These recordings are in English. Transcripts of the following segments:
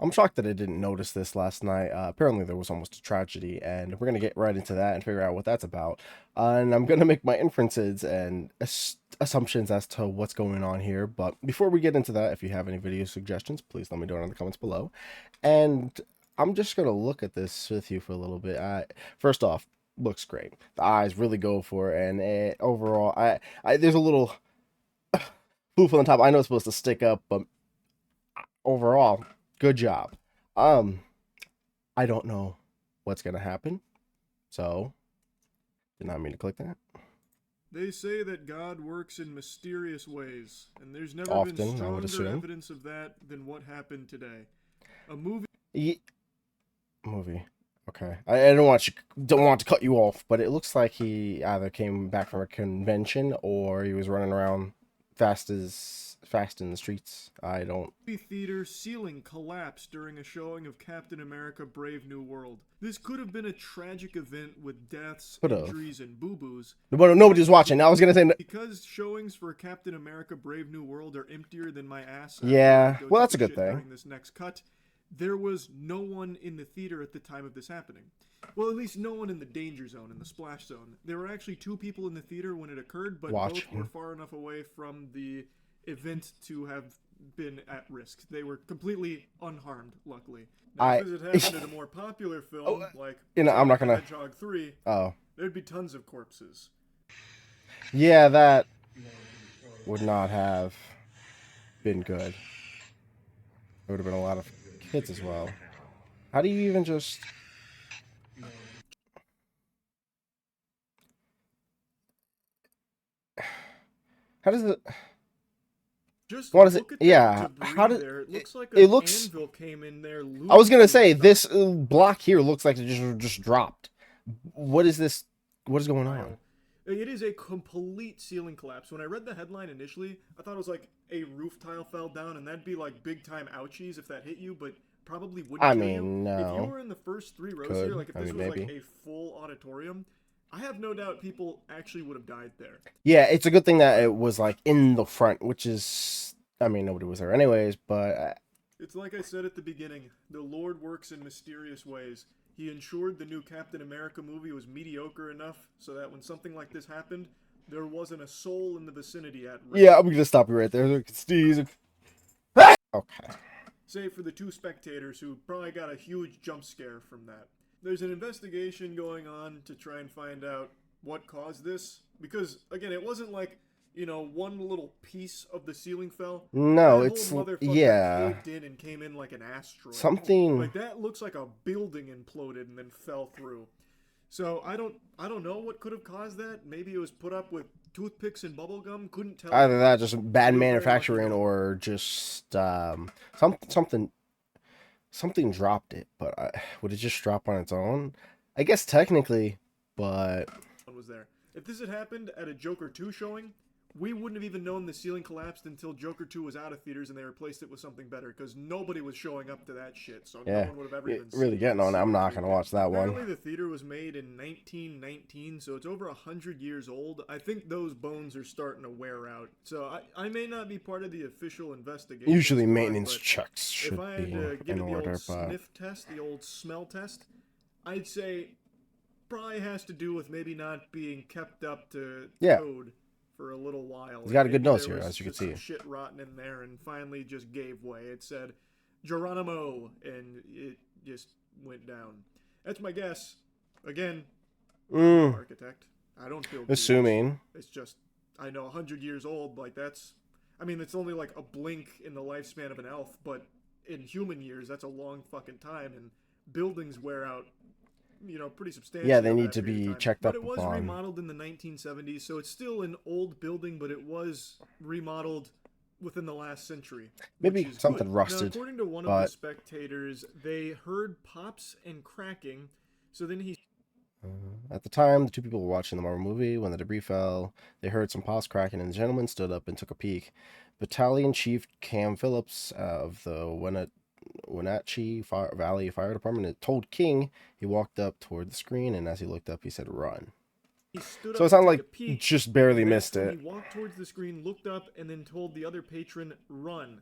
I'm shocked that I didn't notice this last night. Apparently, there was almost a tragedy, and we're gonna get right into that and figure out what that's about. And I'm gonna make my inferences and assumptions as to what's going on here. But before we get into that, if you have any video suggestions, please let me know in the comments below. And I'm just gonna look at this with you for a little bit. First off, looks great. The eyes really go for it, and overall, there's a little poof on the top. I know it's supposed to stick up, but overall, good job. Um, I don't know what's gonna happen, so did not mean to click that. They say that God works in mysterious ways, and there's never been Often, I would stronger assume. evidence of that than what happened today. A movie Movie. Okay, I don't want to cut you off, but it looks like he either came back from a convention or he was running around fast in the streets. I don't. theater ceiling collapsed during a showing of Captain America Brave New World. This could have been a tragic event with deaths, Could have. injuries, and boo-boos. But nobody's watching. I was gonna say. Because showings for Captain America Brave New World are emptier than my ass. Yeah, Go well, take that's a good shit thing. During this next cut, there was no one in the theater at the time of this happening. Well, at least no one in the danger zone, in the splash zone. There were actually 2 people in the theater when it occurred, but both were far enough away from the event to have been at risk. They were completely unharmed, luckily. Now, if it happened in a more popular film, like I'm not gonna. Hedgehog 3, Oh, there'd be tons of corpses. yeah, that would not have been good. There would have been a lot of kids as well. How do you even just? How does it? Just What is it? look at Yeah. that debris How did there. It looks like it an looks? anvil came in there. I was gonna say this block here looks like it just dropped. What is this? What is going on? It is a complete ceiling collapse. When I read the headline initially, I thought it was like a roof tile fell down, and that'd be like big time ouchies if that hit you, but probably wouldn't I kill you. mean, If you no. were in the first 3 rows Could. here, like if I this mean, was maybe. like a full auditorium, I have no doubt people actually would have died there. Yeah, it's a good thing that it was like in the front, which is. I mean, nobody was there anyways, but. It's like I said at the beginning, the Lord works in mysterious ways. He ensured the new Captain America movie was mediocre enough so that when something like this happened, there wasn't a soul in the vicinity at risk. Yeah, I'm gonna stop you right there. Sneeze. Okay. Save for the 2 spectators who probably got a huge jump scare from that. There's an investigation going on to try and find out what caused this. Because, again, it wasn't like, one little piece of the ceiling fell. No, that it's whole motherfucker yeah. caved in and came in like an asteroid. Something like that looks like a building imploded and then fell through. So I don't know what could have caused that. Maybe it was put up with toothpicks and bubble gum. Couldn't tell. either that, just bad manufacturing, or just something dropped it. But would it just drop on its own? I guess technically, but was there. If this had happened at a Joker 2 showing, we wouldn't have even known the ceiling collapsed until Joker 2 was out of theaters and they replaced it with something better because nobody was showing up to that shit. So yeah, no one would have ever even really getting on it. I'm not gonna watch that one. Apparently, the theater was made in 1919, so it's over 100 years old. I think those bones are starting to wear out. So I may not be part of the official investigation. Usually, maintenance checks should if I had be to give in it the order, old but sniff test, the old smell test, I'd say probably has to do with maybe not being kept up to code for a little while. He's got a good Maybe nose there here, was as you can just some see. shit rotten in there and finally just gave way. It said Geronimo, and it just went down. That's my guess. Again, I'm no architect. I don't build assuming. It's just, I know 100 years old, like that's, I mean, it's only like a blink in the lifespan of an elf, but in human years, that's a long fucking time, and buildings wear out, pretty substantially. Yeah, they need to be checked up upon. But it was upon. remodeled in the 1970s, so it's still an old building, but it was remodeled within the last century. Maybe something good. rusted. Now, according to one of the spectators, they heard pops and cracking, so then he... At the time, the 2 people were watching the Marvel movie. When the debris fell, they heard some pops cracking, and the gentleman stood up and took a peek. Battalion Chief Cam Phillips of the Wenatchee Valley Fire Department told King. He walked up toward the screen, and as he looked up, he said, "Run." So it sounded like he just barely missed it. He walked towards the screen, looked up, and then told the other patron, "Run."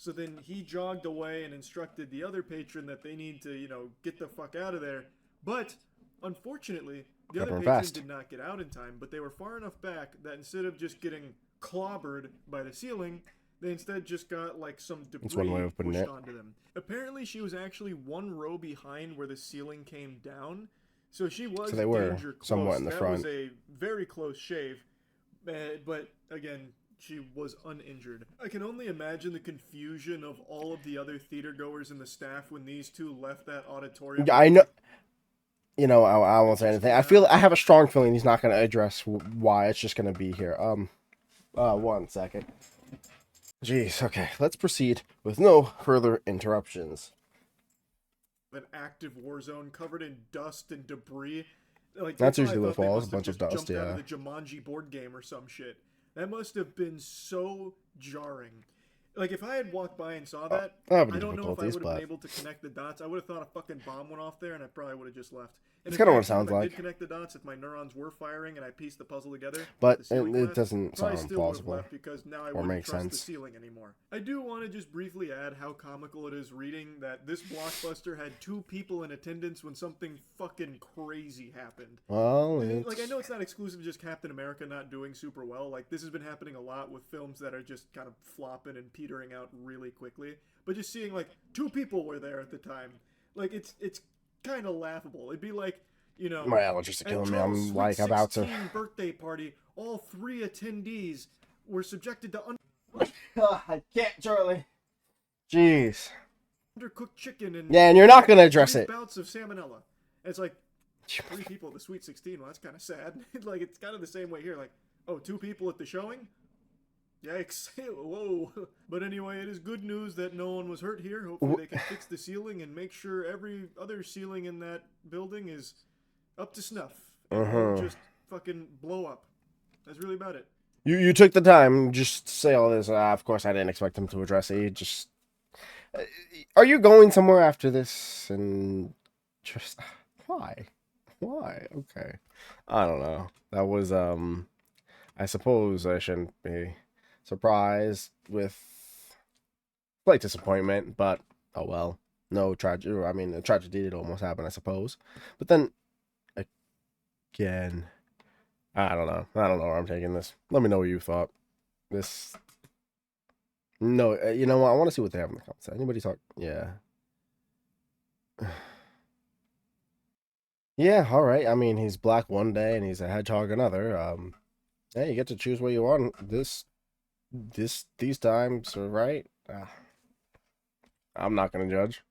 So then he jogged away and instructed the other patron that they need to, get the fuck out of there. But unfortunately, the Gotta other run patron fast. did not get out in time, but they were far enough back that instead of just getting clobbered by the ceiling, they instead just got like some That's one way debris of putting pushed it. onto them. Apparently, she was actually one row behind where the ceiling came down, so she was So they were danger close. somewhat in the that front. was a very close shave, but again, she was uninjured. I can only imagine the confusion of all of the other theater goers and the staff when these two left that auditorium. I know. I won't say anything. I have a strong feeling he's not going to address why. It's just going to be here. 1 second. Jeez. Okay, let's proceed with no further interruptions. An active war zone covered in dust and debris. Like that's usually what falls. A bunch of dust. Jumped Yeah. out of the Jumanji board game or some shit. That must have been so jarring. Like, if I had walked by and saw that, I don't know if I would have been able to connect the dots. I would have thought a fucking bomb went off there, and I probably would have just left. And it's kind of what it sounds if I like. did connect the dots, if my neurons were firing and I pieced the puzzle together, but it doesn't sound plausible left because now I wouldn't trust the ceiling anymore. I do want to just briefly add how comical it is reading that this blockbuster had 2 people in attendance when something fucking crazy happened. Well, like, I know it's not exclusive to just Captain America not doing super well. Like, this has been happening a lot with films that are just kind of flopping and petering out really quickly. But just seeing, like, 2 people were there at the time, like, it's kind of laughable. It'd be like, my allergies are killing me. I'm like about to. Birthday party. All 3 attendees were subjected to I can't, Charlie. Jeez. Undercooked chicken and and you're not gonna address it. Bouts of salmonella. And it's like 3 people at the Sweet 16. Well, that's kind of sad. Like, it's kind of the same way here. Like, oh, 2 people at the showing. Yikes. Whoa. But anyway, it is good news that no one was hurt here. Hopefully they can fix the ceiling and make sure every other ceiling in that building is up to snuff. And won't just fucking blow up. That's really about it. You took the time just to say all this. Of course, I didn't expect him to address it. Just... Are you going somewhere after this? And just... Why? Okay. I don't know. That was, I suppose I shouldn't be surprised with slight disappointment, but oh well. No tragedy. I mean, a tragedy did almost happen, I suppose. But then again, I don't know where I'm taking this. Let me know what you thought. This. No, you know what? I want to see what they have in the comments. Anybody talk? Yeah. Yeah, all right. I mean, he's black one day and he's a hedgehog another. Yeah, you get to choose what you want. These times are right. I'm not gonna judge.